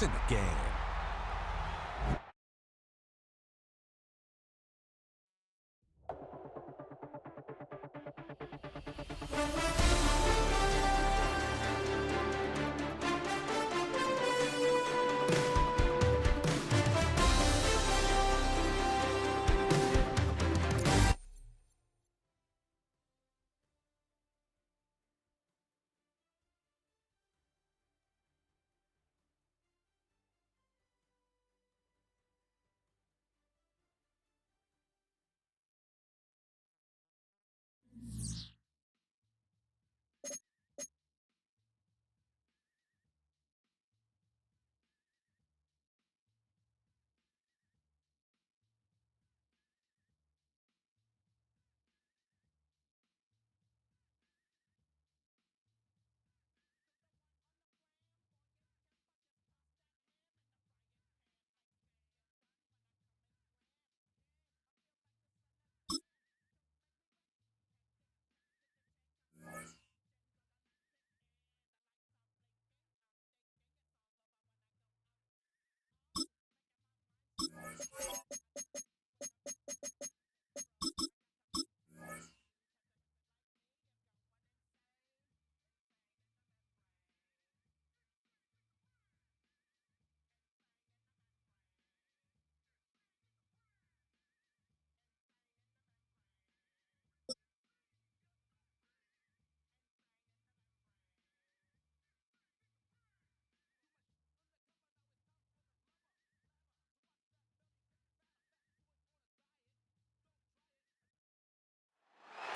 It's in the game.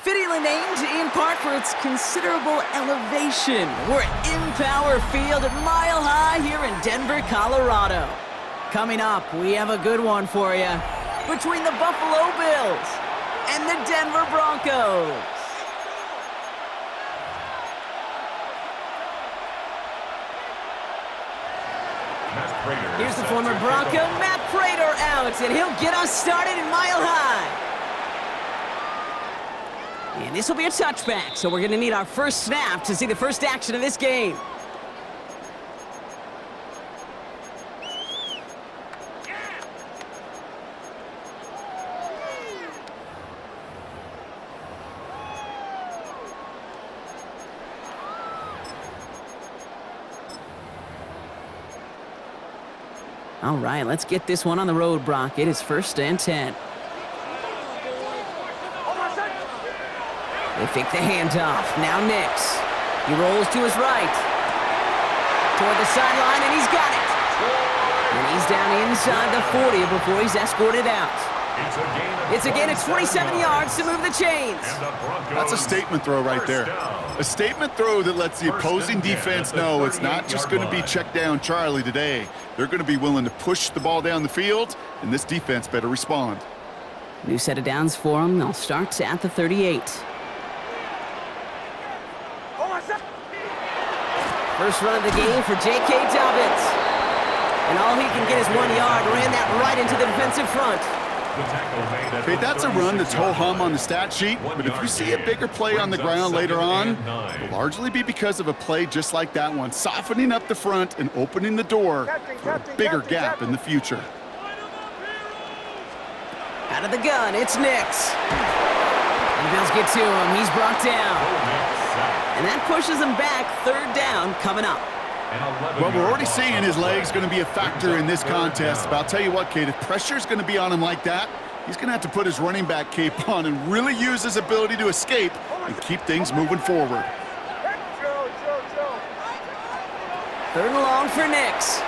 Fittingly named in part for its considerable elevation. We're at Empower Field at Mile High here in Denver, Colorado. Coming up, we have a good one for you between the Buffalo Bills and the Denver Broncos. Here's the former Bronco, Matt Prater, out, and he'll get us started in Mile High. And this will be a touchback, so we're going to need our first snap to see the first action of this game. All right, let's get this one on the road, Brock. It is 1st and 10. They fake the handoff. Now Nix. He rolls to his right. Toward the sideline, and he's got it. And he's down inside the 40 before he's escorted out. It's a gain of 27 yards to move the chains. That's a statement throw right there. A statement throw that lets the opposing defense know it's not just going to be check down Charlie today. They're going to be willing to push the ball down the field, and this defense better respond. New set of downs for him. They'll start at the 38. First run of the game for J.K. Dobbins. And all he can get is 1 yard. Ran that right into the defensive front. Okay, that's a run that's ho-hum on the stat sheet, but if you see a bigger play on the ground later on, it'll largely be because of a play just like that one, softening up the front and opening the door for a bigger gap in the future. Out of the gun, it's Nix. And the Bills get to him. He's brought down. And that pushes him back. 3rd down coming up. Well, we're already seeing his legs going to be a factor in this contest. But I'll tell you what, Kate, if pressure's going to be on him like that, he's going to have to put his running back cape on and really use his ability to escape and keep things moving forward. 3rd and long for Nix.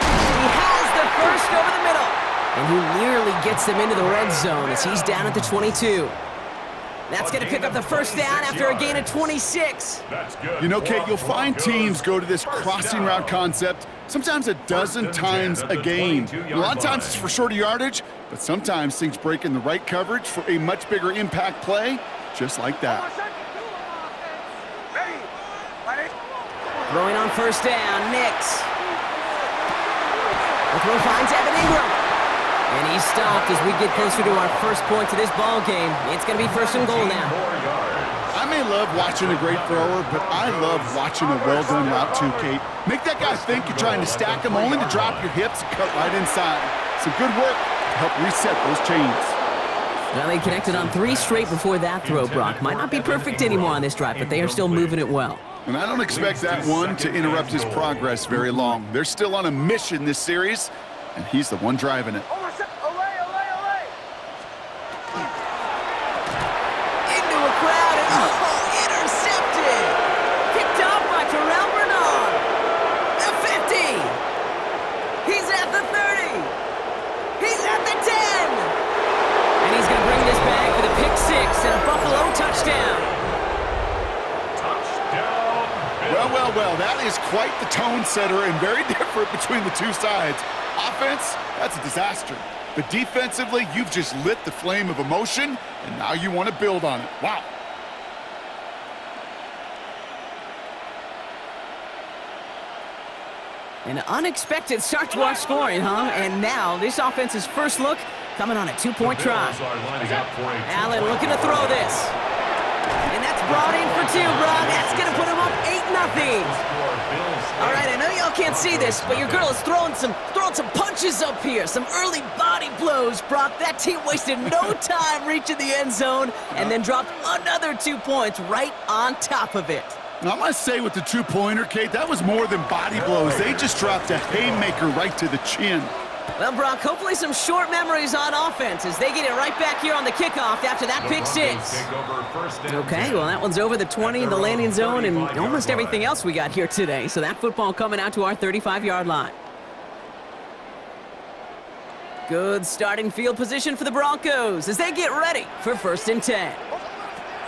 He has the first over the middle. And he nearly gets them into the red zone as he's down at the 22. That's going to pick up the 1st down after a gain of 26. You know, Kate, you'll find teams go to this crossing route concept sometimes a dozen times a game. A lot of times it's for shorter yardage, but sometimes things break in the right coverage for a much bigger impact play, just like that. Throwing on 1st down, Nix. The throw finds Evan Ingram. And he's stopped as we get closer to our first point to this ball game. It's going to be 1st and goal now. I may love watching a great thrower, but I love watching a well-done route too, Kate. Make that guy think you're trying to stack him only to drop your hips and cut right inside. Some good work to help reset those chains. Well, they connected on 3 straight before that throw, Brock. Might not be perfect anymore on this drive, but they are still moving it well. And I don't expect that one to interrupt his progress very long. They're still on a mission this series, and he's the one driving it. Into a crowd, and intercepted! Picked off by Terrell Bernard. The 50! He's at the 30! He's at the 10! And he's going to bring this back for the pick 6 and a Buffalo touchdown. Well, that is quite the tone setter and very different between the two sides. Offense, that's a disaster. But defensively, you've just lit the flame of emotion, and now you want to build on it. Wow. An unexpected start to our scoring, huh? And now, this offense's first look coming on a 2-point try. Allen looking to throw this. And that's brought in for 2, Brock. That's going to put him up 8-0. All right, I know y'all can't see this, but your girl is throwing some punches up here, some early body blows, Brock. That team wasted no time reaching the end zone and then dropped another 2 points right on top of it. Now, I must say with the 2-pointer, Kate, that was more than body blows. They just dropped a haymaker right to the chin. Well, Brock, hopefully some short memories on offense as they get it right back here on the kickoff after that pick 6. Okay, well, that one's over the 20 in the landing zone and almost everything else we got here today. So that football coming out to our 35-yard line. Good starting field position for the Broncos as they get ready for 1st and 10.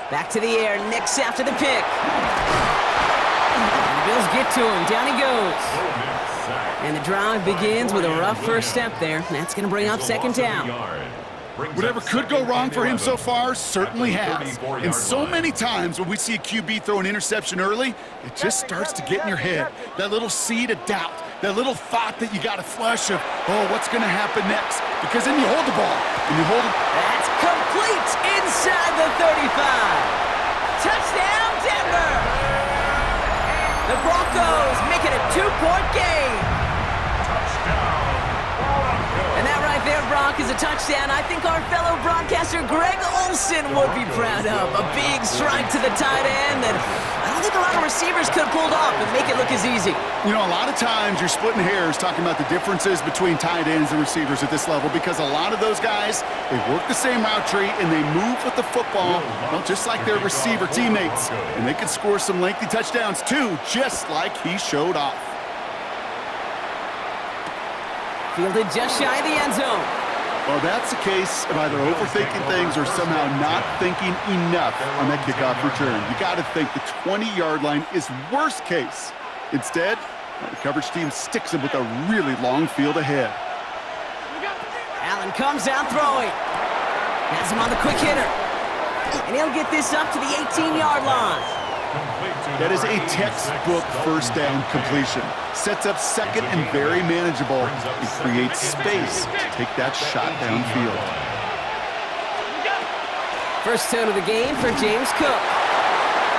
Back to the air, Nix after the pick. And the Bills get to him, down he goes. And the drive begins with a rough first step there. That's going to bring up 2nd down. Whatever could go wrong for him so far certainly has. And so many times when we see a QB throw an interception early, it just starts to get in your head. That little seed of doubt, that little thought that you got to flush of, oh, what's going to happen next? Because then you hold the ball, and you hold it. That's complete inside the 35. Touchdown, Denver! The Broncos make it a 2-point game. And that right there, Brock, is a touchdown I think our fellow broadcaster Greg Olsen would be proud of. A big strike to the tight end that I don't think a lot of receivers could have pulled off and make it look as easy. You know, a lot of times you're splitting hairs talking about the differences between tight ends and receivers at this level because a lot of those guys, they work the same route tree and they move with the football, well, just like their receiver teammates. And they can score some lengthy touchdowns too, just like he showed off. Fielded just shy of the end zone. Well, that's the case of either overthinking things or somehow not thinking enough on that kickoff return. You got to think the 20-yard line is worst case. Instead, the coverage team sticks him with a really long field ahead. Allen comes out throwing. Has him on the quick hitter. And he'll get this up to the 18-yard line. That is a textbook first down completion. Sets up 2nd and very manageable. It creates space to take that shot downfield. First down of the game for James Cook.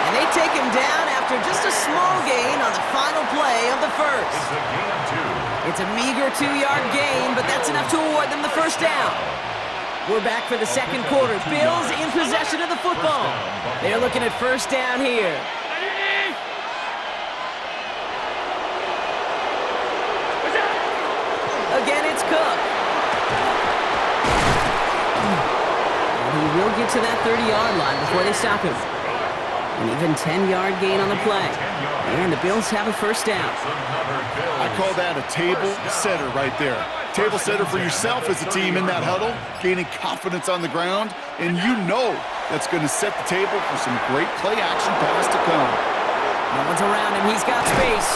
And they take him down after just a small gain on the final play of the first. It's a meager 2-yard gain, but that's enough to award them the first down. We're back for the 2nd quarter. Bills in possession of the football. They're looking at 1st down here. Again, it's Cook. And he will get to that 30-yard line before they stop him. An even 10-yard gain on the play. And the Bills have a 1st down. I call that a table setter right there. Table setter for yourself as a team in that huddle, gaining confidence on the ground, and you know that's going to set the table for some great play-action pass to come. No one's around him. He's got space.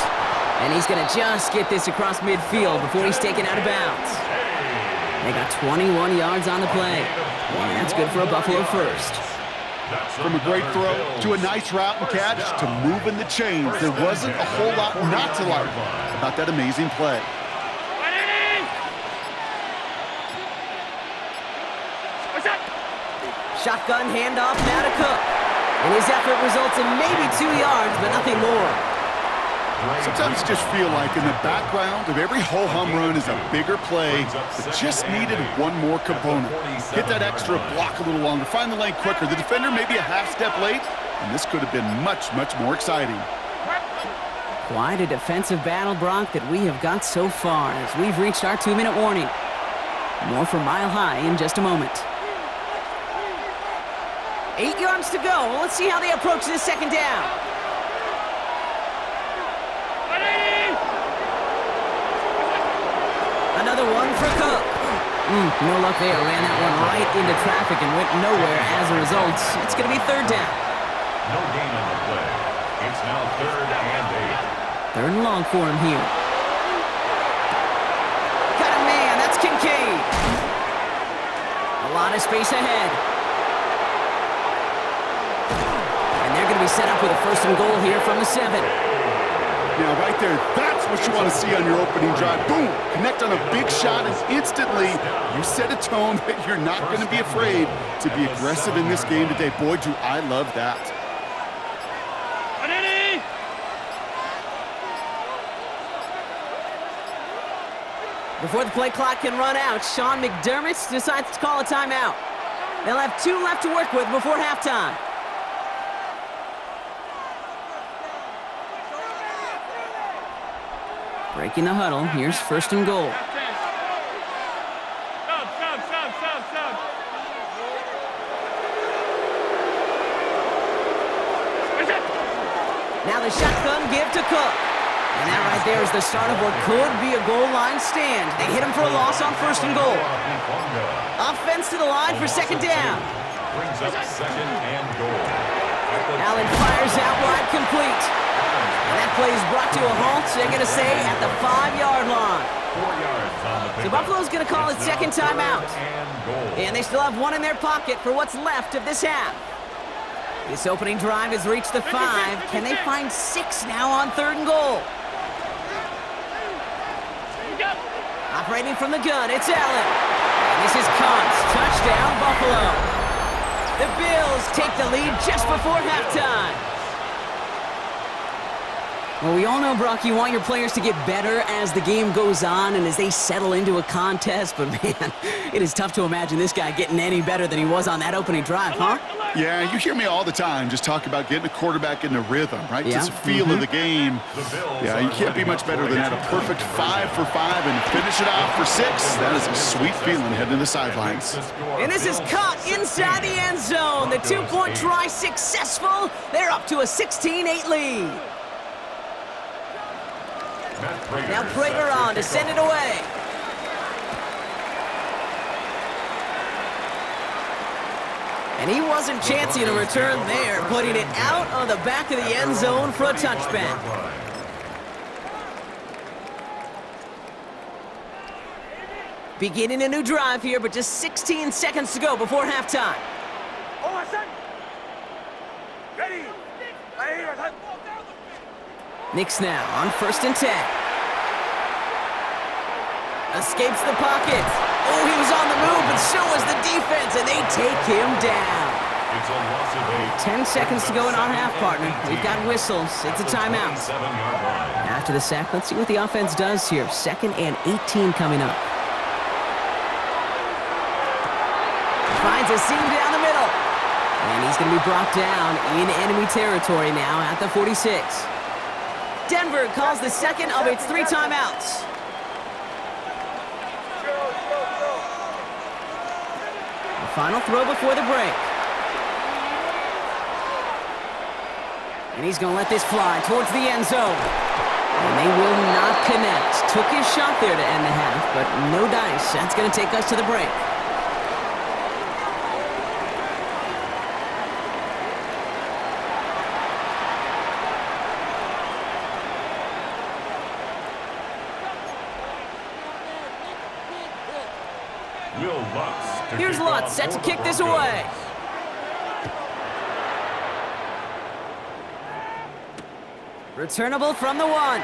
And he's going to just get this across midfield before he's taken out of bounds. They got 21 yards on the play. And that's good for a Buffalo first. From a great throw to a nice route and catch to moving the chains, there wasn't a whole lot not to like about that amazing play. Shotgun handoff now to Cook. And his effort results in maybe 2 yards, but nothing more. Sometimes you just feel like in the background of every ho-hum run is a bigger play that just needed one more component. Hit that extra block a little longer, find the lane quicker. The defender may be a half step late, and this could have been much, much more exciting. Quite a defensive battle, Brock, that we have got so far as we've reached our 2-minute warning. More from Mile High in just a moment. 8 yards to go. Well, let's see how they approach this second down. Another one for Cook. No luck there. Ran that one right into traffic and went nowhere as a result. It's going to be third down. No gain on the play. It's now 3rd and 8. Third and long for him here. Got a man. That's Kincaid. A lot of space ahead. And they're going to be set up with a 1st and goal here from the 7. Now, right there, that's what you want to see on your opening drive. Boom! Connect on a big shot, and instantly you set a tone that you're not going to be afraid to be aggressive in this game today. Boy, do I love that. Before the play clock can run out, Sean McDermott decides to call a timeout. They'll have 2 left to work with before halftime. Breaking the huddle, here's 1st and goal. Now the shotgun give to Cook. And that right there is the start of what could be a goal line stand. They hit him for a loss on 1st and goal. Offense to the line for 2nd down. Brings up 2nd and goal. Allen fires out wide, complete. And that play is brought to a halt, they're going to say, at the 5-yard line. 4 yards on the So Buffalo's going to call it second timeout. And they still have 1 in their pocket for what's left of this half. This opening drive has reached the 5. Can they find 6 now on 3rd and goal? Operating from the gun, it's Allen. And this is Cox. Touchdown, Buffalo. The Bills take the lead just before halftime. Well, we all know, Brock, you want your players to get better as the game goes on and as they settle into a contest, but man, it is tough to imagine this guy getting any better than he was on that opening drive, huh? Yeah, you hear me all the time just talk about getting a quarterback in the rhythm, right? Yeah. Just the feel of the game. Yeah, you can't be much better than that. A perfect 5 for 5 and finish it off for 6. That is a sweet feeling heading to the sidelines. And this is caught inside the end zone. The 2-point try successful. They're up to a 16-8 lead. Now Prater on to send it away. And he wasn't chancing a return there, putting it out on the back of the end zone for a touchback. Beginning a new drive here, but just 16 seconds to go before halftime. Knicks now on 1st and 10. Escapes the pocket. Oh, he was on the move, but so was the defense, and they take him down. It's a loss of 8. 10 seconds to go in our half, partner. We've got whistles. It's a timeout. 7-yard line. After the sack, let's see what the offense does here. 2nd and 18 coming up. Finds a seam down the middle. And he's going to be brought down in enemy territory now at the 46. Denver calls the second of its 3 timeouts. The final throw before the break. And he's going to let this fly towards the end zone. And they will not connect. Took his shot there to end the half, but no dice. That's going to take us to the break. Here's Lutz, set to kick this away. Returnable from the 1.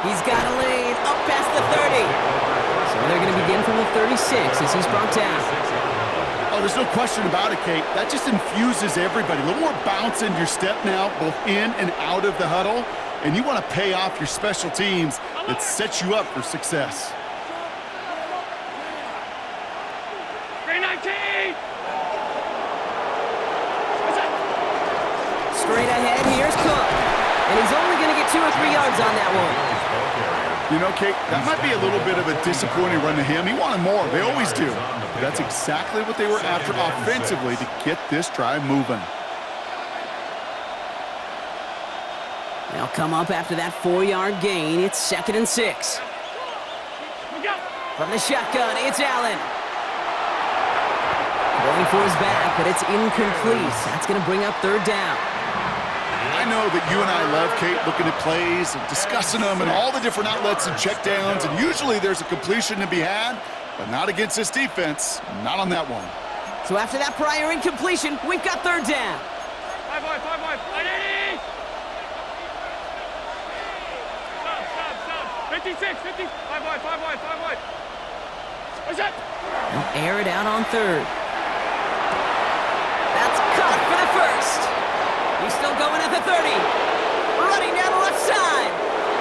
He's got a lane up past the 30. So they're going to begin from the 36 as he's brought down. Oh, there's no question about it, Kate. That just infuses everybody. A little more bounce in your step now, both in and out of the huddle. And you want to pay off your special teams that sets you up for success. 319! Straight ahead, here's Cook. And he's only going to get 2 or 3 yards on that one. You know, Kate, that might be a little bit of a disappointing run to him. He wanted more. They always do. But that's exactly what they were after offensively to get this drive moving. They'll come up after that 4-yard gain. It's 2nd and 6. From the shotgun, it's Allen. Going for his back, but it's incomplete. That's going to bring up 3rd down. I know that you and I love, Kate, looking at plays and discussing them and all the different outlets and checkdowns, and usually there's a completion to be had, but not against this defense, not on that one. So after that prior incompletion, we've got 3rd down. 5 wide, 5 wide, 180! Stop. 56, 50, 5 wide, 5 wide, 5 wide. What's that? They'll air it out on 3rd. That's caught for the 1st. He's still going at the 30. Running down the left side.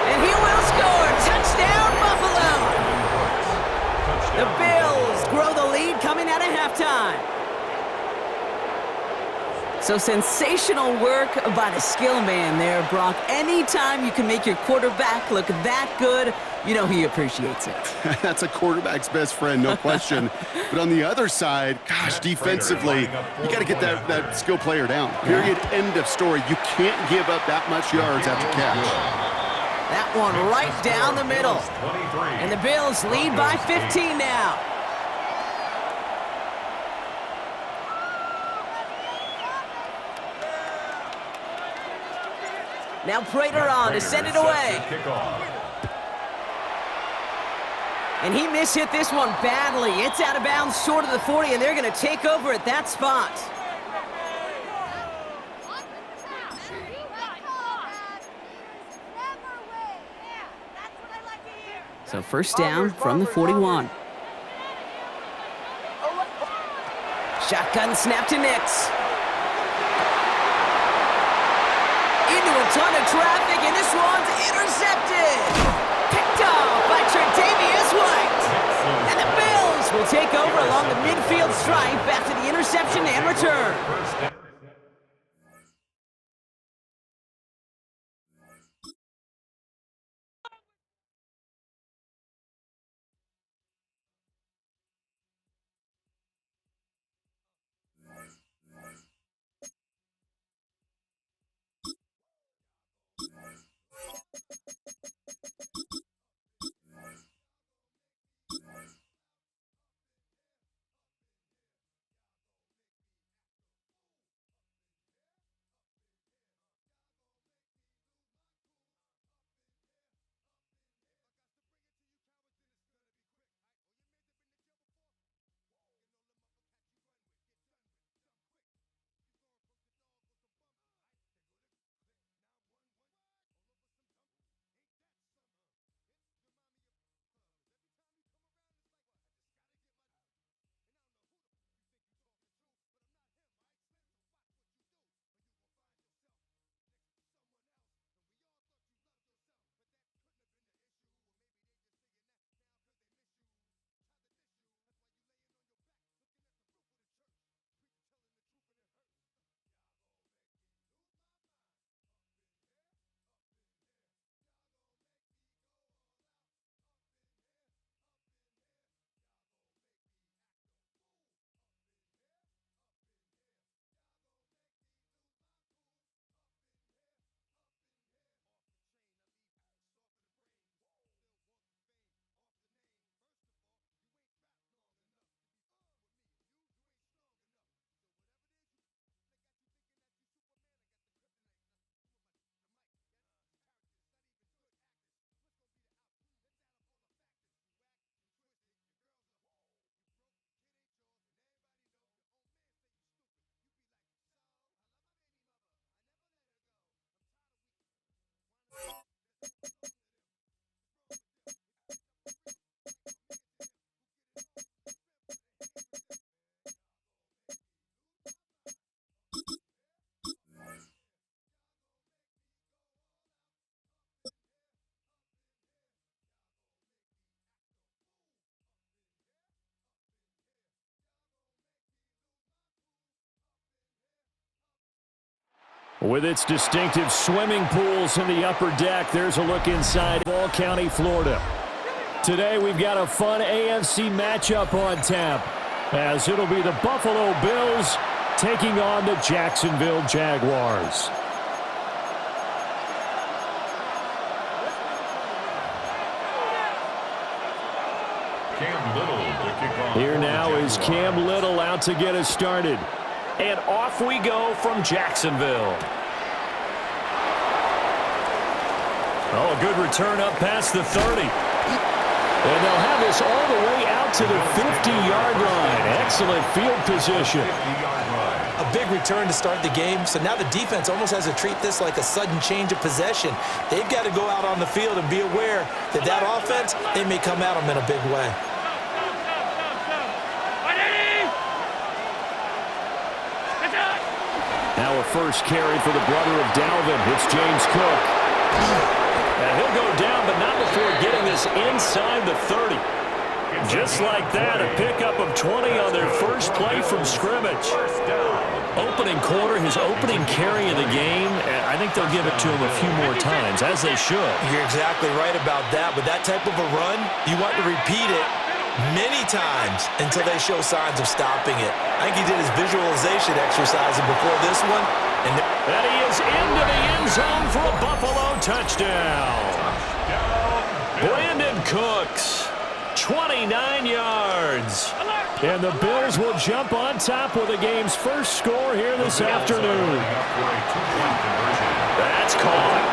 And he will score. Touchdown, Buffalo. The Bills grow the lead coming out of halftime. So sensational work by the skill man there, Brock. Anytime you can make your quarterback look that good, you know he appreciates it. That's a quarterback's best friend, no question. But on the other side, gosh, defensively, you got to get that skill player down. Period, end of story. You can't give up that much yards after catch. That one right down the middle. And the Bills lead by 15 now. Now Prater on to send it away. And he mishit this one badly. It's out of bounds short of the 40, and they're going to take over at that spot. So 1st down from the 41. Shotgun snap to Nix. Into a ton of traffic, and this one's intercepted. Picked off by Tre'Davious White. And the Bills will take over along the midfield stripe after the interception and return. With its distinctive swimming pools in the upper deck, there's a look inside Ball County, Florida. Today we've got a fun AFC matchup on tap, as it'll be the Buffalo Bills taking on the Jacksonville Jaguars. Here now is Cam Little out to get us started. And off we go from Jacksonville. Oh, a good return up past the 30. And they'll have this all the way out to the 50-yard line. Excellent field position. A big return to start the game, so now the defense almost has to treat this like a sudden change of possession. They've got to go out on the field and be aware that that offense, they may come at them in a big way. Now a first carry for the brother of Dalvin. It's James Cook. And he'll go down, but not before getting this inside the 30. Just like that, a pickup of 20 on their first play from scrimmage. Opening quarter, his opening carry of the game, I think they'll give it to him a few more times, as they should. You're exactly right about that. With that type of a run, you want to repeat it many times until they show signs of stopping it. I think he did his visualization exercise before this one. And he is into the end zone for a Buffalo touchdown. Brandon Cooks, 29 yards. And the Bills will jump on top with the game's first score here this afternoon. That's caught.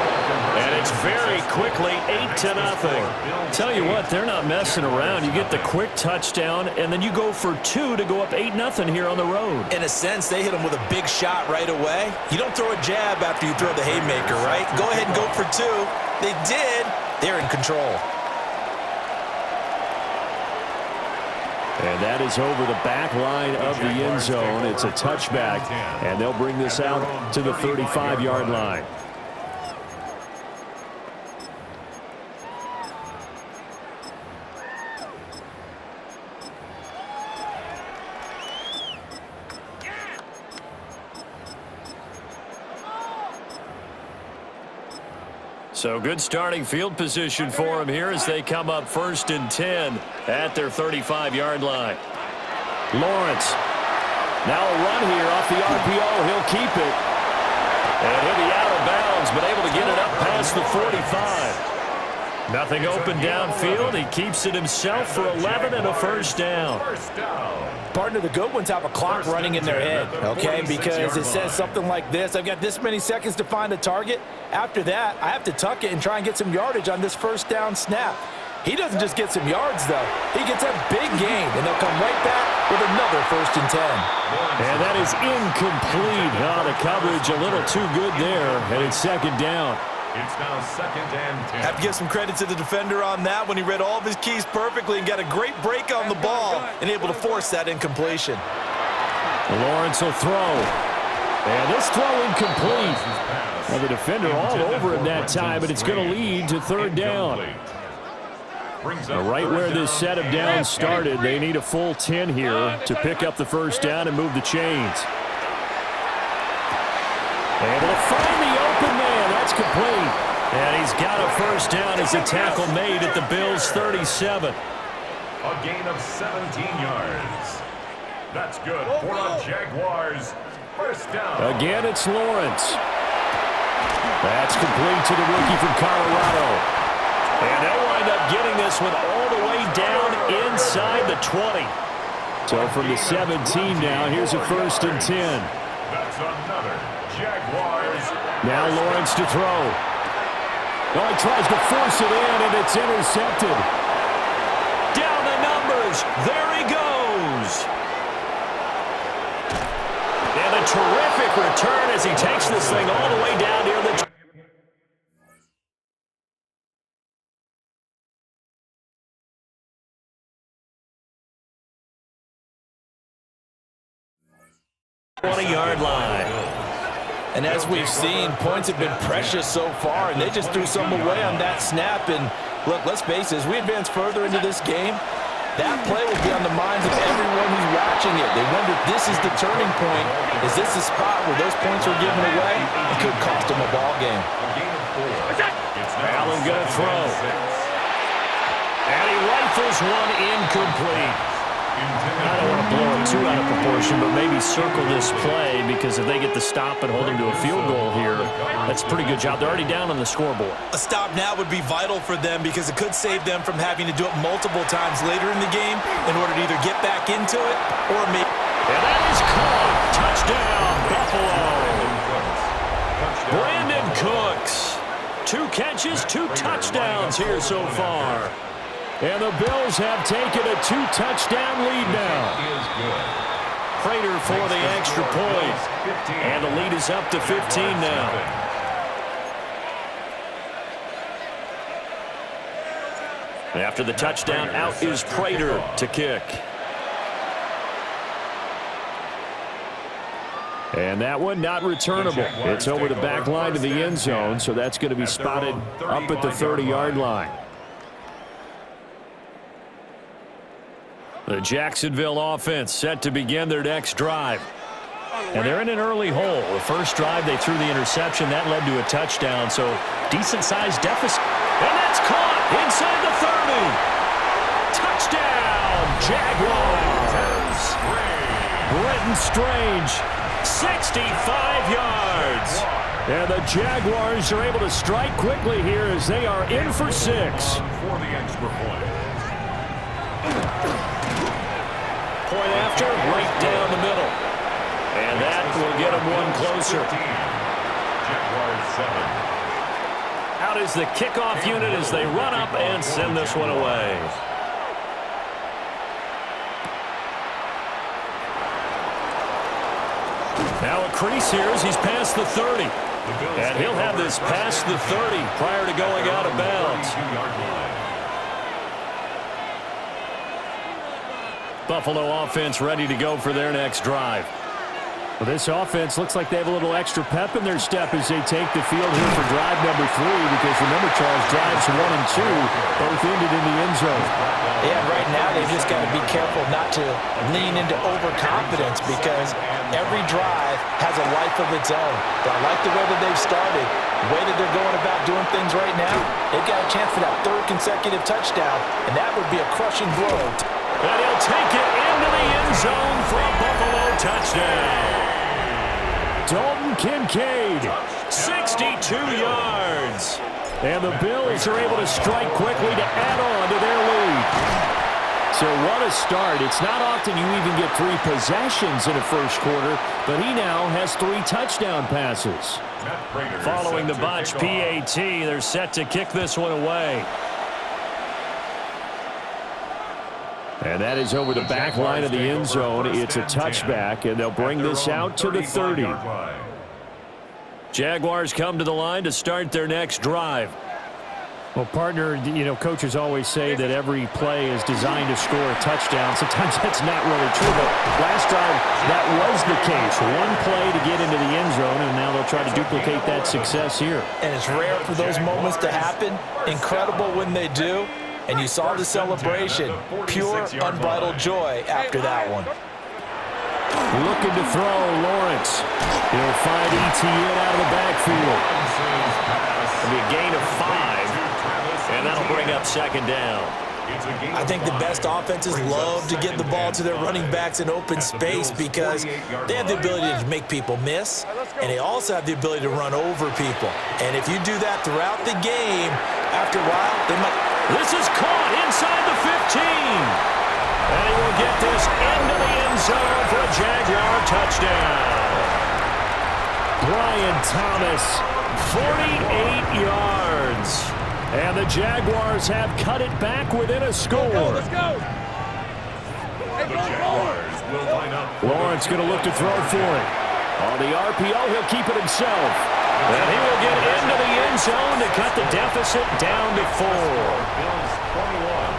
And it's very quickly 8-0. Tell you what, they're not messing around. You get the quick touchdown, and then you go for 2 to go up 8-0 here on the road. In a sense, they hit him with a big shot right away. You don't throw a jab after you throw the haymaker, right? Go ahead and go for 2. They did. They're in control. And that is over the back line of the end zone. It's a touchback, and they'll bring this out to the 35-yard line. So good starting field position for them here as they come up 1st and 10 at their 35-yard line. Lawrence. Now a run here off the RPO. He'll keep it. And he'll be out of bounds, but able to get it up past the 45. Nothing open downfield. He keeps it himself for 11 and a first down. Partner, the good ones have a clock running in their head, okay, because it says something like this: I've got this many seconds to find a target. After that, I have to tuck it and try and get some yardage on this first down snap. He doesn't just get some yards, though. He gets a big gain, and they'll come right back with another 1st and 10. And that is incomplete. Oh, the coverage a little too good there, and it's 2nd down. It's now 2nd and 10. Have to give some credit to the defender on that when he read all of his keys perfectly and got a great break on the ball and able to force that incompletion. Lawrence will throw. And this throw incomplete. Well, the defender all over him that time, but it's going to lead to 3rd down. Right where this set of downs started, they need a full 10 here to pick up the first down and move the chains. Able to find the open man. That's complete. And he's got a first down as the tackle made at the Bills' 37. A gain of 17 yards. That's good for the Jaguars. First down. Again, it's Lawrence. That's complete to the rookie from Colorado. And they'll wind up getting this one all the way down inside the 20. So from the 17 now, here's a 1st and 10. That's another Jaguars. Now Lawrence to throw. Oh, he tries to force it in, and it's intercepted. Down the numbers. There he goes. And a terrific return as he takes this thing all the way down near the 20-yard line. And as we've seen, points have been precious so far, and they just threw some away on that snap. And look, let's face it, as we advance further into this game, that play will be on the minds of everyone who's watching it. They wonder if this is the turning point. Is this the spot where those points are given away? It could cost them a ball game. Allen going to throw. And he rifles one incomplete. I don't want to blow it too out of proportion, but maybe circle this play, because if they get the stop and hold them to a field goal here, that's a pretty good job. They're already down on the scoreboard. A stop now would be vital for them, because it could save them from having to do it multiple times later in the game in order to either get back into it or maybe. And that is caught. Touchdown, Buffalo. Brandon Cooks. 2 catches, 2 touchdowns here so far. And the Bills have taken a 2-touchdown lead now. Prater for the extra point. And the lead is up to 15 now. After the touchdown, out is Prater to kick. And that one not returnable. It's over the back line to the end zone, so that's going to be spotted up at the 30-yard line. The Jacksonville offense set to begin their next drive. And they're in an early hole. The first drive, they threw the interception. That led to a touchdown, so decent-sized deficit. And that's caught inside the 30. Touchdown, Jaguars. Brenton Strange, 65 yards. And the Jaguars are able to strike quickly here as they are in for 6. For the extra point. Point after, right down the middle. And that will get them one closer. Jaguars 7. Out is the kickoff unit as they run up and send this one away. Now a crease here as he's past the 30. And he'll have this past the 30 prior to going out of bounds. Buffalo offense ready to go for their next drive. Well, this offense looks like they have a little extra pep in their step as they take the field here for drive number 3, because remember, Charles, drives 1 and 2 both ended in the end zone. Yeah, right now they just got to be careful not to lean into overconfidence, because every drive has a life of its own. But I like the way that they've started, the way that they're going about doing things right now. They've got a chance for that 3rd consecutive touchdown, and that would be a crushing blow. And he'll take it into the end zone for a Buffalo touchdown. Dalton Kincaid, 62 yards. And the Bills are able to strike quickly to add on to their lead. So what a start. It's not often you even get 3 possessions in a first quarter, but he now has 3 touchdown passes. Following the botch PAT, they're set to kick this one away. And that is over the back line of the end zone. It's a touchback, and they'll bring this out to the 30. Jaguars come to the line to start their next drive. Well, partner, you know, coaches always say that every play is designed to score a touchdown. Sometimes that's not really true, but last drive, that was the case. 1 play to get into the end zone, and now they'll try to duplicate that success here. And it's rare for those moments to happen. Incredible when they do. And you saw the celebration. Pure, unbridled joy after that one. Looking to throw, Lawrence. He'll find ETN out of the backfield. It'll be a gain of 5, and that'll bring up 2nd down. I think the best offenses love to get the ball to their running backs in open space, because they have the ability to make people miss, and they also have the ability to run over people. And if you do that throughout the game, after a while, they might... This is caught inside the 15. And he will get this into the end zone for a Jaguar touchdown. Brian Thomas, 48 yards. And the Jaguars have cut it back within a score. Let's go. The Jaguars will line up. Lawrence going to look to throw for it. On the RPO, he'll keep it himself. And he will get into the end zone to cut the deficit down to 4. Bills 21.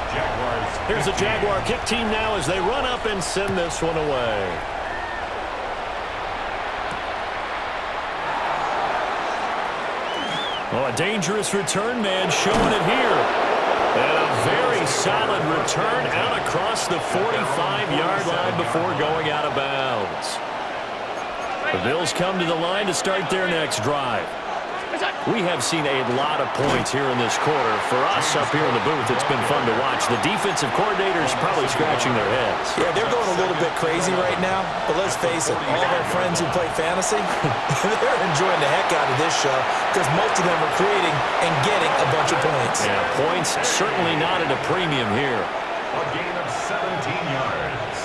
Jaguars. Here's the Jaguar kick team now as they run up and send this one away. Oh, a dangerous return man showing it here. And a very solid return out across the 45-yard line before going out of bounds. The Bills come to the line to start their next drive. We have seen a lot of points here in this quarter. For us up here in the booth, it's been fun to watch. The defensive coordinators probably scratching their heads. Yeah, they're going a little bit crazy right now. But let's face it, all of our friends who play fantasy, they're enjoying the heck out of this show because most of them are creating and getting a bunch of points. Yeah, points certainly not at a premium here. A gain of 17 yards.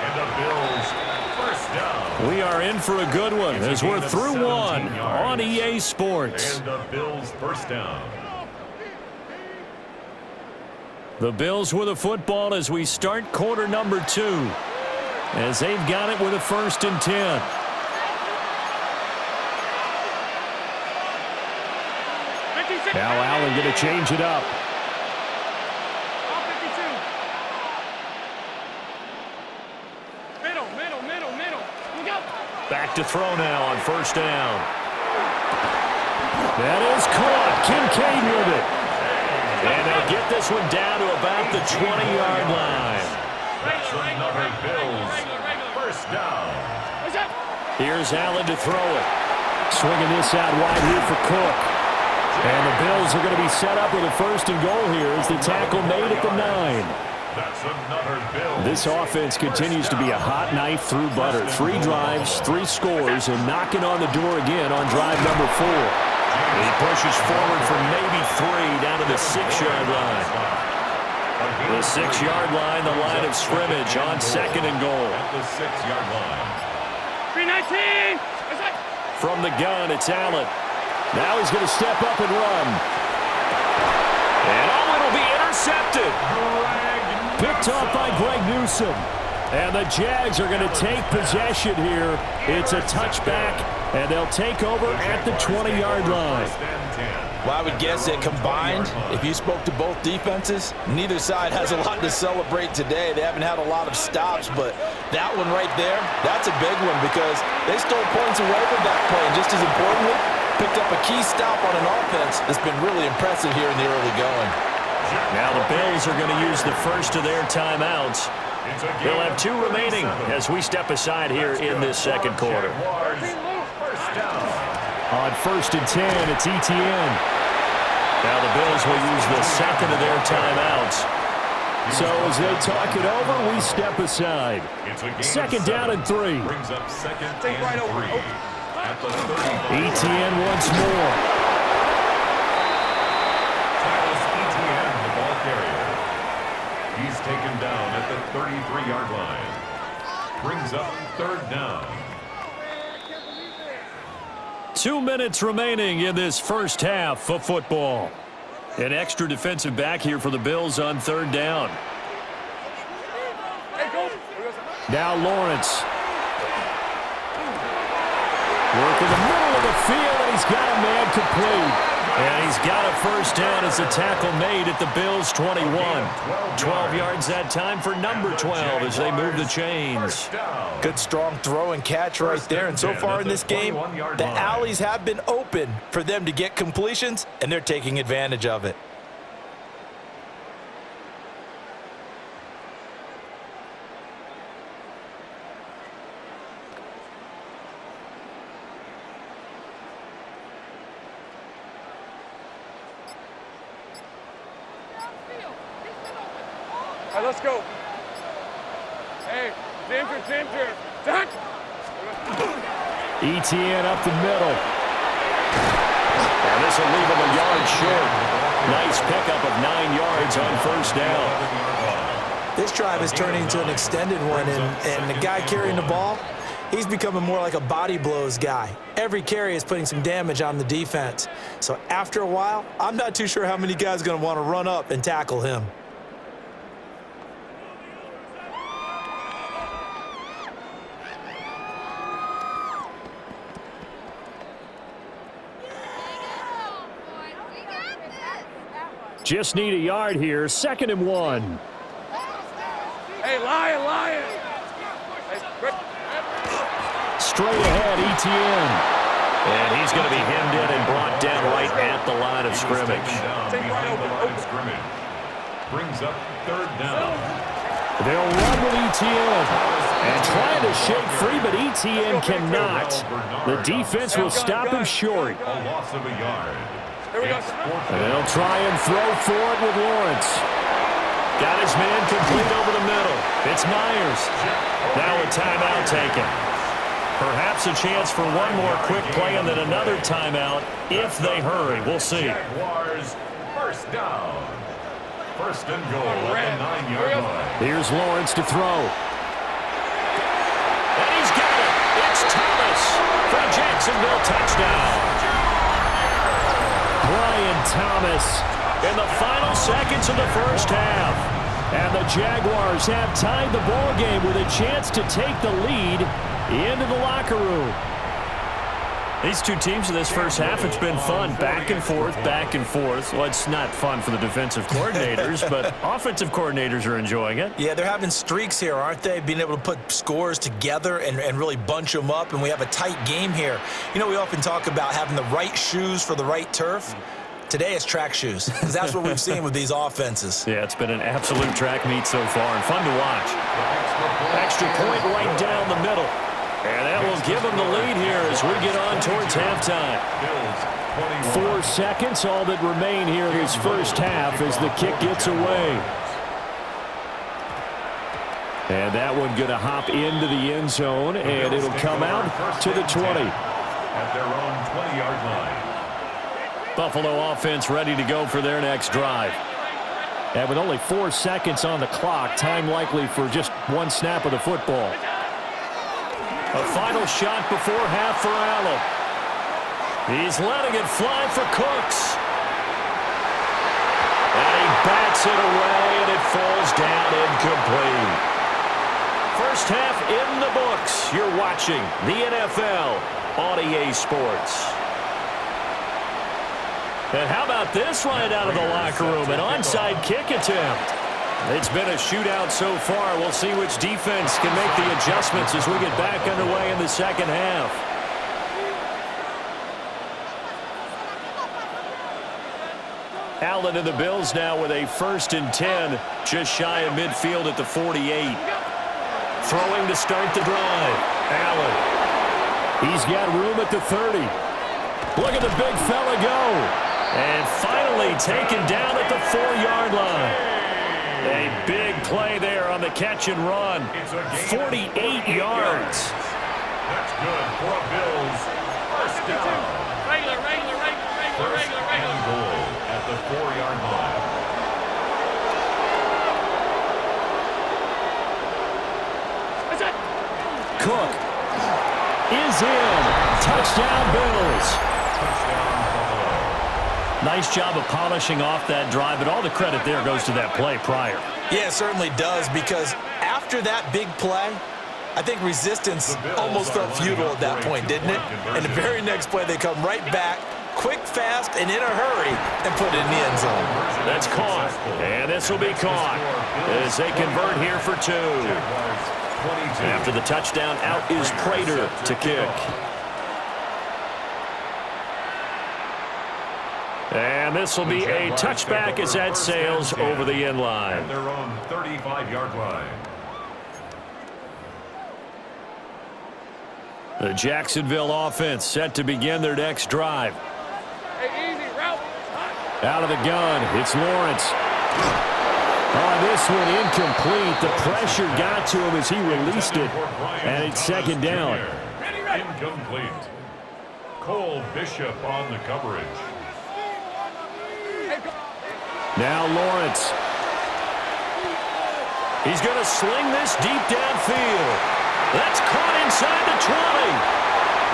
And the Bills first down. We are in for a good one as we're through one on EA Sports. And the Bills first down. The Bills with a football as we start quarter number 2. As they've got it with a 1st and 10. Now Allen going to change it up. Back to throw now on 1st down. That is caught. Kincaid with it. And they'll get this one down to about the 20-yard line. That's another Bills first down. Here's Allen to throw it. Swinging this out wide here for Cook. And the Bills are going to be set up with a 1st and goal here as the tackle made at the 9. That's another Bills. This offense continues to be a hot knife through butter. 3 drives, 3 scores, and knocking on the door again on drive number 4. He pushes forward for maybe 3 down to the 6-yard line. The 6-yard line, the line of scrimmage on 2nd and goal. At the 6-yard line. 319. From the gun, it's Allen. Now he's going to step up and run. And it'll be intercepted. Picked off by Greg Newsome. And the Jags are going to take possession here. It's a touchback, and they'll take over at the 20-yard line. Well, I would guess that combined, if you spoke to both defenses, neither side has a lot to celebrate today. They haven't had a lot of stops, but that one right there, that's a big one because they stole points away with that play. And just as importantly, picked up a key stop on an offense that's been really impressive here in the early going. Now the Bills are going to use the first of their timeouts. They'll have 2 remaining as we step aside here in this second quarter. On 1st and 10, it's ETN. Now the Bills will use the second of their timeouts. So as they talk it over, we step aside. 2nd down and 3. Brings up 2nd and 3. At the 35. ETN once more. He's taken down at the 33-yard line. Brings up 3rd down. 2 minutes remaining in this first half of football. An extra defensive back here for the Bills on 3rd down. Now Lawrence. Working the middle of the field, and he's got a man complete. And he's got a 1st down as the tackle made at the Bills' 21. 12 yards that time for number 12 as they move the chains. Good strong throw and catch right there. And so far in this game, the alleys have been open for them to get completions, and they're taking advantage of it. All right, let's go. Hey, Ginger. Done. ETN up the middle. And this will leave him a yard short. Nice pickup of 9 yards on 1st down. This drive is turning into an extended one, and the guy carrying the ball, he's becoming more like a body blows guy. Every carry is putting some damage on the defense. So after a while, I'm not too sure how many guys are going to want to run up and tackle him. Just need a yard here. 2nd and 1. Hey, Lion. Straight ahead, ETN. And he's going to be hemmed in and brought down right at the line of scrimmage. brings up 3rd down. They'll run with ETN and trying to shake free, but ETN cannot. The defense will stop him short. A loss of a yard. And they'll try and throw for it with Lawrence. Got his man complete over the middle. It's Myers. Now a timeout taken. Perhaps a chance for one more quick play and then another timeout if they hurry. We'll see. Jaguars, 1st down. 1st and goal at the 9-yard line. Here's Lawrence to throw. And he's got it. It's Thomas for a Jacksonville touchdown. Brian Thomas in the final seconds of the first half. And the Jaguars have tied the ball game with a chance to take the lead into the locker room. These two teams in this first half, it's been fun. Back and forth, back and forth. Well, it's not fun for the defensive coordinators, but offensive coordinators are enjoying it. Yeah, they're having streaks here, aren't they? Being able to put scores together and really bunch them up, and we have a tight game here. You know, we often talk about having the right shoes for the right turf. Today it's track shoes, because that's what we've seen with these offenses. Yeah, it's been an absolute track meet so far, and fun to watch. Extra point right down the middle. And that will give them the lead here as we get on towards halftime. 4 seconds, all that remain here in this first half as the kick gets away. And that one going to hop into the end zone, and it'll come out to the 20. At their own 20-yard line. Buffalo offense ready to go for their next drive. And with only 4 seconds on the clock, time likely for just one snap of the football. A final shot before half for Allen. He's letting it fly for Cooks. And he bats it away, and it falls down incomplete. First half in the books. You're watching the NFL on EA Sports. And how about this right out of the locker room? An onside kick attempt. It's been a shootout so far. We'll see which defense can make the adjustments as we get back underway in the second half. Allen and the Bills now with a 1st and 10, just shy of midfield at the 48. Throwing to start the drive. Allen. He's got room at the 30. Look at the big fella go. And finally taken down at the 4-yard line. A big play there on the catch and run. 48 yards. That's good for a Bills 1st down. Regular. 1st and goal at the 4-yard line. Cook is in. Touchdown Bills. Nice job of polishing off that drive, but all the credit there goes to that play prior. Yeah, it certainly does, because after that big play, I think resistance almost felt futile at that point, didn't it? And the very next play, they come right back, quick, fast, and in a hurry, and put it in the end zone. That's caught, and this will be caught as they convert here for 2. After the touchdown, out is Prater to kick. And this will be a touchback as that sails over the end line. At their own 35-yard line. The Jacksonville offense set to begin their next drive. Hey, easy, route. Out of the gun, it's Lawrence. Oh, this one incomplete. The pressure got to him as he released it, and it's 2nd down. Incomplete. Cole Bishop on the coverage. Now Lawrence. He's going to sling this deep downfield. That's caught inside the 20.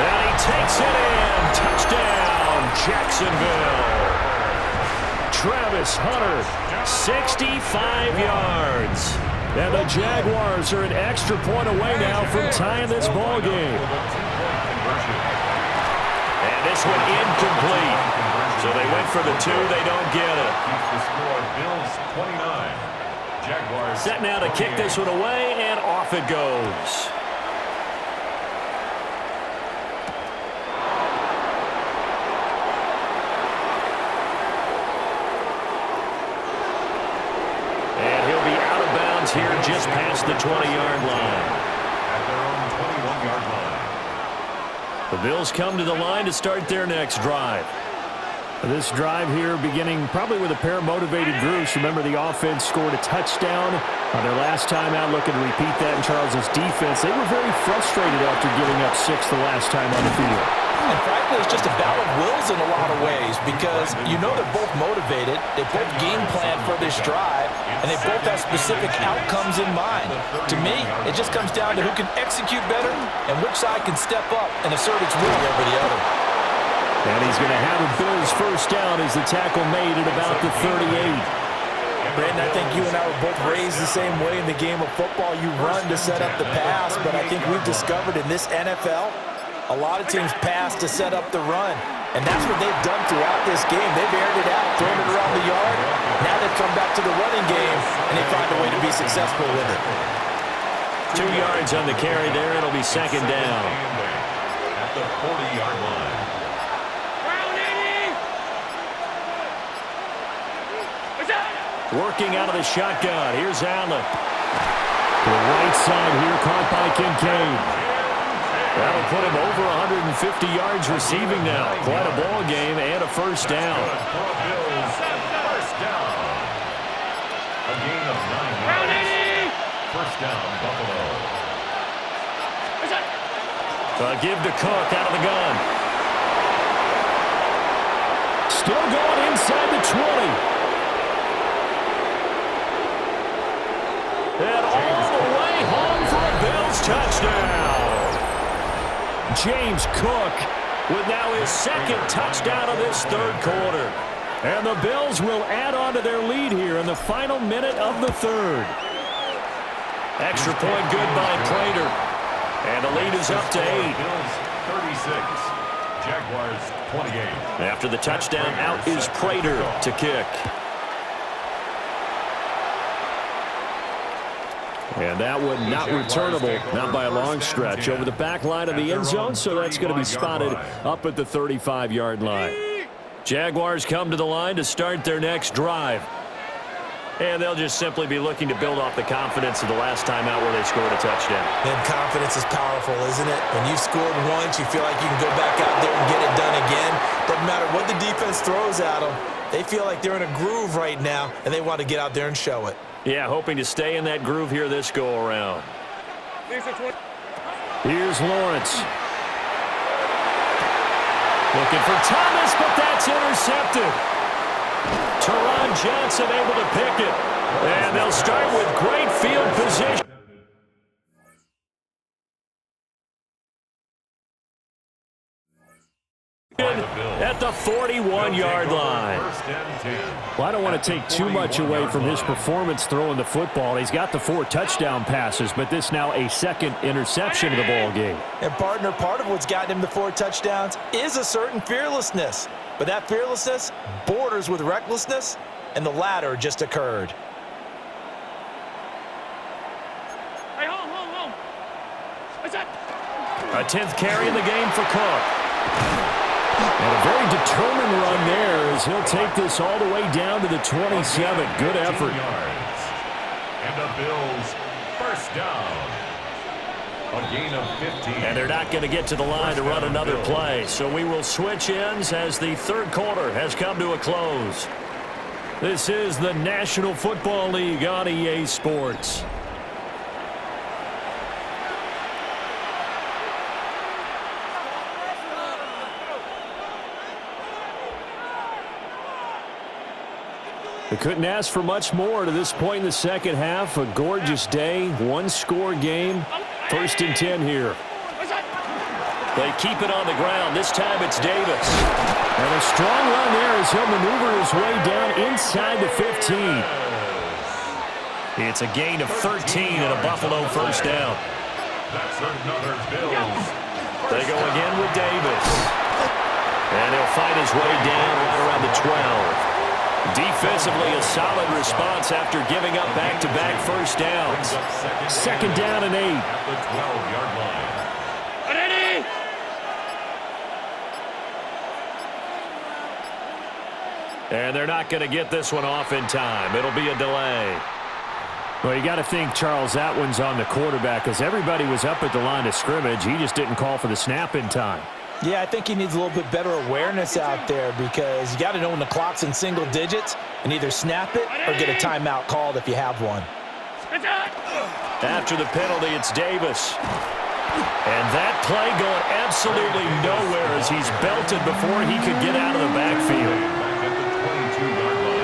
And he takes it in. Touchdown, Jacksonville. Travis Hunter, 65 yards. And the Jaguars are an extra point away now from tying this ball game. And this one incomplete. So they went for the 2. They don't get it. Keeps the score. Bills 29. Jaguars. Set now to kick this one away, and off it goes. the 20-yard line. At their own 21-yard line. The Bills come to the line to start their next drive. This drive here beginning probably with a pair of motivated groups. Remember, the offense scored a touchdown on their last time out, looking to repeat that in Charles's defense. They were very frustrated after giving up 6 the last time on the field. And frankly, it's just a battle of wills in a lot of ways because you know they're both motivated, they both game plan for this drive, and they both have specific outcomes in mind. To me, it just comes down to who can execute better and which side can step up and assert its will over the other. And he's going to have a Bills first down as the tackle made at about the 38. Brandon, I think you and I were both raised the same way in the game of football. You run to set up the pass, but I think we've discovered in this NFL, a lot of teams pass to set up the run. And that's what they've done throughout this game. They've aired it out, thrown it around the yard. Now they've come back to the running game, and they find a way to be successful with it. 2 yards on the carry there. It'll be second down. At the 40-yard line. Working out of the shotgun. Here's Allen. To the right side here, caught by Kincaid. That'll put him over 150 yards receiving now. Quite a ball game and a first down. Bills, first down. A gain of 9 yards. First down, Buffalo. Give to Cook out of the gun. Still going inside the 20. And all the way home for a Bills touchdown. James Cook with now his second touchdown of this third quarter. And the Bills will add on to their lead here in the final minute of the third. Extra point good by Prater. And the lead is up to 8. Bills 36. Jaguars 28. After the touchdown, out is Prater to kick. And that one not returnable, not by a long stretch, over the back line of the end zone, so that's going to be spotted up at the 35-yard line. Jaguars come to the line to start their next drive. And they'll just simply be looking to build off the confidence of the last time out where they scored a touchdown. And confidence is powerful, isn't it? When you've scored once, you feel like you can go back out there and get it done again. Doesn't matter what the defense throws at them. They feel like they're in a groove right now, and they want to get out there and show it. Yeah, hoping to stay in that groove here this go-around. Here's Lawrence. Looking for Thomas, but that's intercepted. Teron Johnson able to pick it. And they'll start with great field position. At the 41-yard line. Well, I don't want to take too much away from his performance throwing the football. He's got the 4 touchdown passes, but this now a second interception of the ball game. And partner, part of what's gotten him the 4 touchdowns is a certain fearlessness. But that fearlessness borders with recklessness, and the latter just occurred. Hey, home. A 10th carry in the game for Cook. And a very determined run there as he'll take this all the way down to the 27. Good effort. And the Bills first down. A gain of 15. And they're not going to get to the line to run another play. So we will switch ends as the third quarter has come to a close. This is the National Football League on EA Sports. They couldn't ask for much more to this point in the second half. A gorgeous day, 1-score game. 1st and 10 here. They keep it on the ground. This time it's Davis. And a strong run there as he'll maneuver his way down inside the 15. It's a gain of 13 and a Buffalo first down. That's another Bills. They go again with Davis. And he'll fight his way down right around the 12. Defensively, a solid response after giving up back-to-back first downs. Second down and 8. At the 12-yard line. And they're not going to get this one off in time. It'll be a delay. Well, you got to think, Charles, that one's on the quarterback as everybody was up at the line of scrimmage. He just didn't call for the snap in time. Yeah, I think he needs a little bit better awareness out there because you got to know when the clock's in single digits and either snap it or get a timeout called if you have one. After the penalty, it's Davis. And that play going absolutely nowhere as he's belted before he could get out of the backfield. Back at the 22-yard line.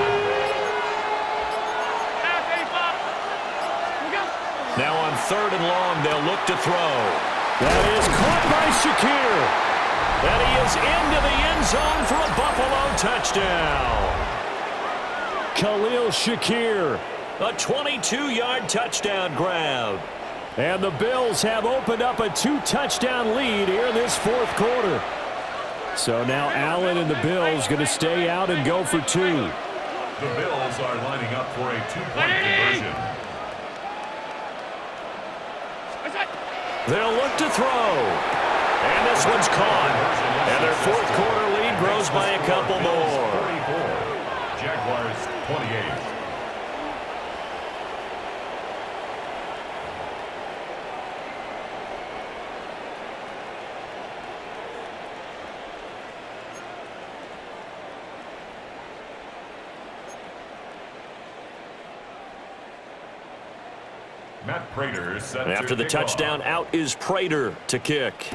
Now on 3rd and long, they'll look to throw. That is caught by Shakir. And he is into the end zone for a Buffalo touchdown. Khalil Shakir. A 22-yard touchdown grab. And the Bills have opened up a 2-touchdown lead here in this 4th quarter. So now Allen and the Bills going to stay out and go for 2. The Bills are lining up for a 2-point conversion. They'll look to throw. And this one's caught. And their 4th quarter lead grows by a couple more. 44. Jaguars 28. Matt Prater set And after the touchdown, out is Prater to kick.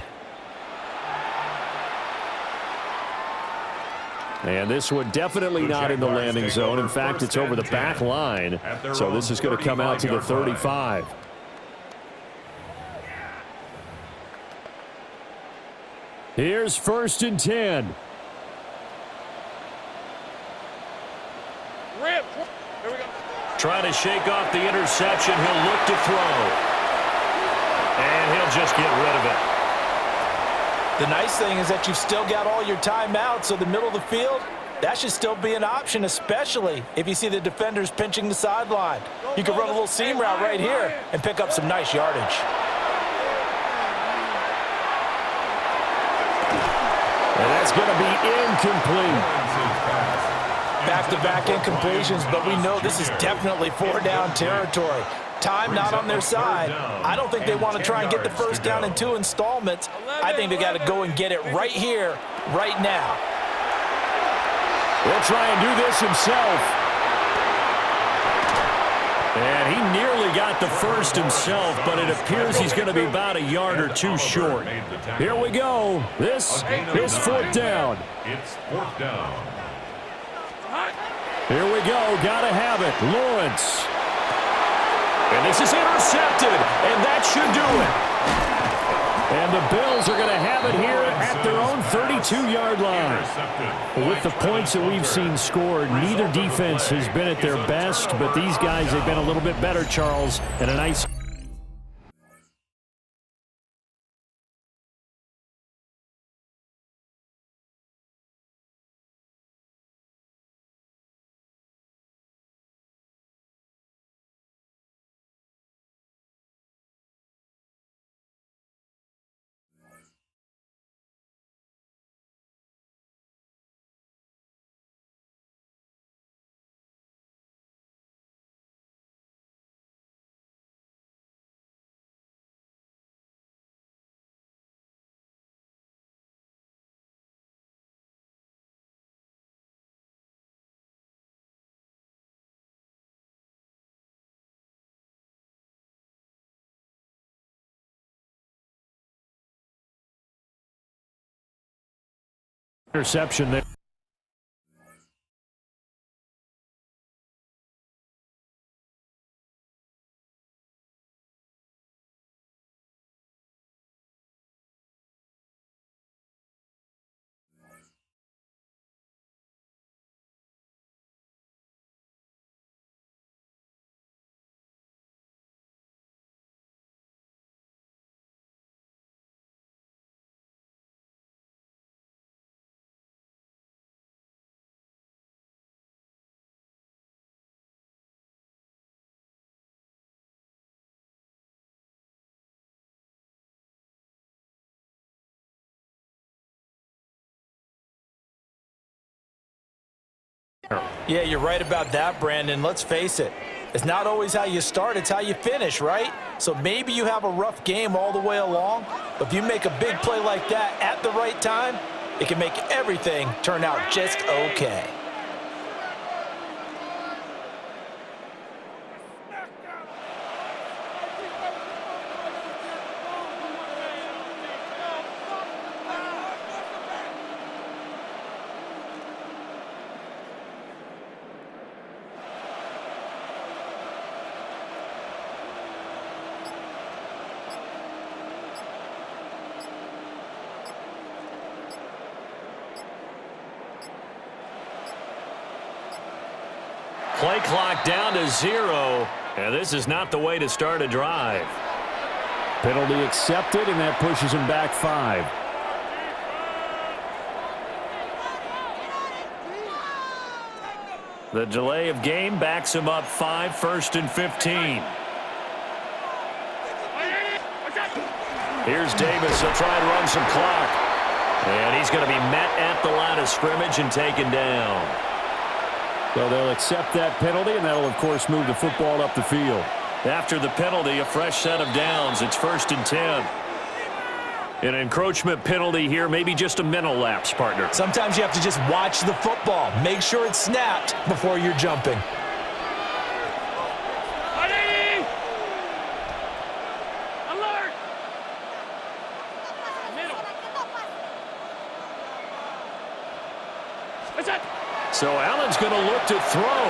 And this one definitely not in the landing zone. In fact, it's over the back line. So this is going to come out to the 35. Here's 1st and 10. Rip. Here we go. Trying to shake off the interception. He'll look to throw. And he'll just get rid of it. The nice thing is that you've still got all your timeouts, so the middle of the field, that should still be an option, especially if you see the defenders pinching the sideline. You can run a little seam route right here and pick up some nice yardage. And that's going to be incomplete. Back-to-back incompletions, but we know this is definitely 4-down territory. Time not on their side. I don't think they want to try and get the first down in 2 installments. I think they got to go and get it right here, right now. He'll try and do this himself. And he nearly got the first himself, but it appears he's going to be about a yard or 2 short. Here we go. This is 4th down. It's 4th down. Here we go. Got to have it. Lawrence. And this is intercepted, and that should do it. And the Bills are going to have it here at their own 32-yard line. With the points that we've seen scored, neither defense has been at their best, but these guys have been a little bit better, Charles, and a nice interception there. Yeah, you're right about that, Brandon. Let's face it. It's not always how you start, it's how you finish, right? So maybe you have a rough game all the way along, but if you make a big play like that at the right time, it can make everything turn out just okay. Play clock down to 0, and this is not the way to start a drive. Penalty accepted, and that pushes him back 5. The delay of game backs him up 5, 1st and 15. Here's Davis. He'll try and run some clock. And he's going to be met at the line of scrimmage and taken down. So they'll accept that penalty, and that'll, of course, move the football up the field. After the penalty, a fresh set of downs. It's 1st and 10. An encroachment penalty here, maybe just a mental lapse, partner. Sometimes you have to just watch the football. Make sure it's snapped before you're jumping. Alert! So Allen's going to look to throw.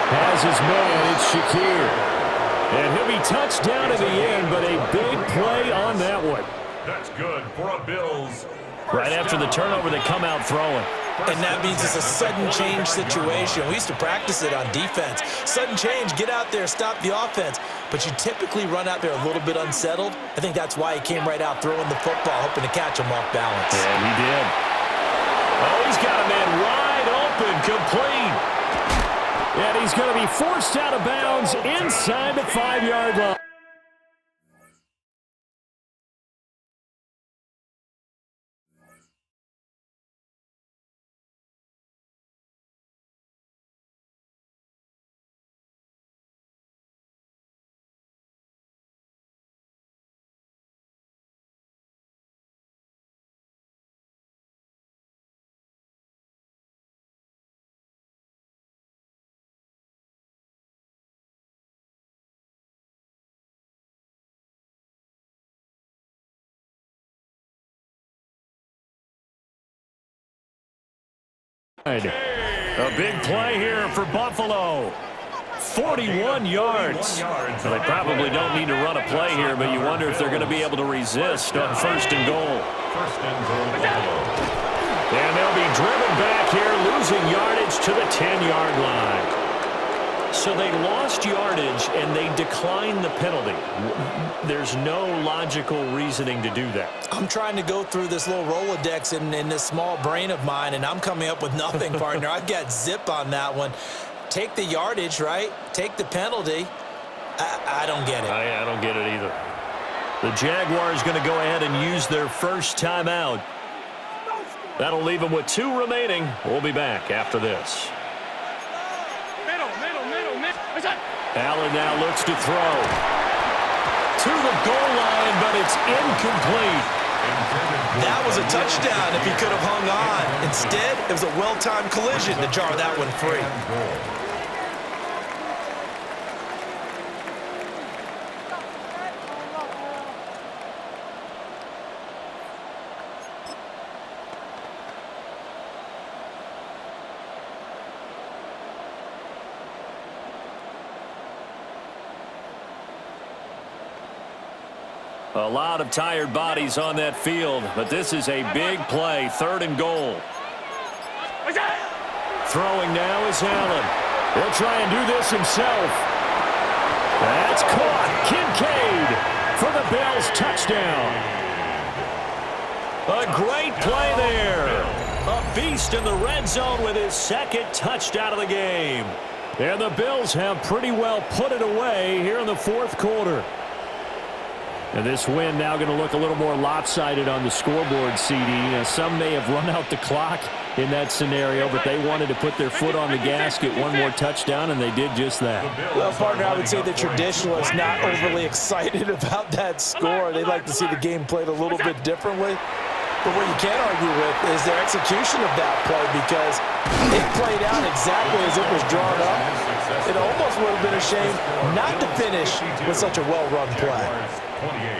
Has his man, it's Shakir. And he'll be touched down in the end, but a big play on that one. That's good for a Bills. Right after the turnover, they come out throwing. And that means it's a sudden change situation. We used to practice it on defense. Sudden change, get out there, stop the offense. But you typically run out there a little bit unsettled. I think that's why he came right out throwing the football, hoping to catch him off balance. And he did. Oh, he's got a man wide open, complete. And he's going to be forced out of bounds inside the 5-yard line. A big play here for Buffalo. 41 yards. Well, they probably don't need to run a play here, but you wonder if they're going to be able to resist on 1st and goal. And they'll be driven back here, losing yardage to the 10-yard line. So they lost yardage, and they declined the penalty. There's no logical reasoning to do that. I'm trying to go through this little Rolodex in this small brain of mine, and I'm coming up with nothing, partner. I've got zip on that one. Take the yardage, right? Take the penalty. I don't get it. I don't get it either. The Jaguars going to go ahead and use their first timeout. That'll leave them with 2 remaining. We'll be back after this. Allen now looks to throw. To the goal line, but it's incomplete. That was a touchdown if he could have hung on. Instead, it was a well-timed collision to jar that one free. A lot of tired bodies on that field, but this is a big play, 3rd and goal. Throwing now is Allen. He'll try and do this himself. That's caught. Kincaid for the Bills touchdown. A great play there. A beast in the red zone with his 2nd touchdown of the game. And the Bills have pretty well put it away here in the 4th quarter. And this win now going to look a little more lopsided on the scoreboard, CD. Some may have run out the clock in that scenario, but they wanted to put their foot on the gas, get one more touchdown, and they did just that. Well, partner, I would say the traditionalists not overly excited about that score. They'd like to see the game played a little bit differently. But what you can't argue with is their execution of that play, because it played out exactly as it was drawn up. It almost would have been a shame not to finish with such a well-run play.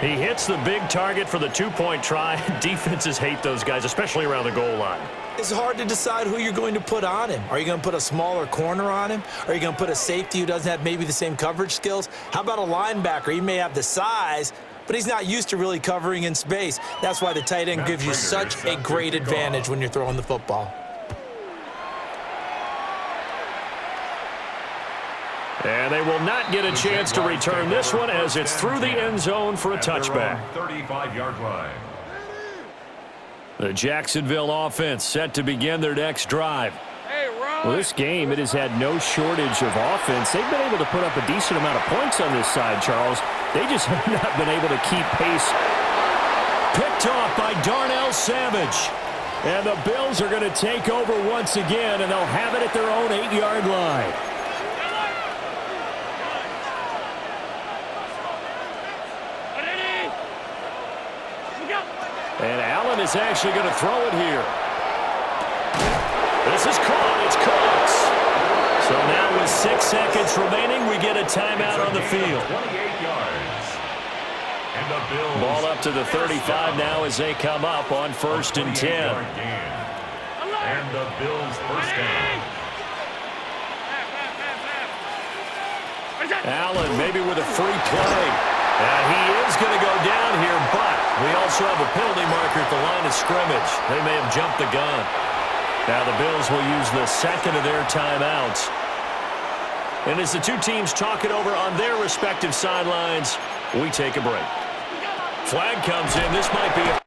He hits the big target for the two-point try. Defenses hate those guys, especially around the goal line. It's hard to decide who you're going to put on him. Are you going to put a smaller corner on him? Are you going to put a safety who doesn't have maybe the same coverage skills? How about a linebacker? He may have the size, but he's not used to really covering in space. That's why the tight end gives you such a great advantage when you're throwing the football. And they will not get a chance to return this one as it's through the end zone for a touchback. 35-yard line. The Jacksonville offense set to begin their next drive. Well, this game, it has had no shortage of offense. They've been able to put up a decent amount of points on this side, Charles. They just have not been able to keep pace. Picked off by Darnell Savage. And the Bills are going to take over once again, and they'll have it at their own 8-yard line. And Allen is actually going to throw it here. This is caught. It's caught. So now with 6 seconds remaining, we get a timeout on the field. 28 yards. And the Bills. Ball up to the 35 now as they come up on 1st and 10. And the Bills first down. Allen maybe with a free play. He is going to go down here, but we also have a penalty marker at the line of scrimmage. They may have jumped the gun. Now the Bills will use the second of their timeouts. And as the two teams talk it over on their respective sidelines, we take a break. Flag comes in. This might be a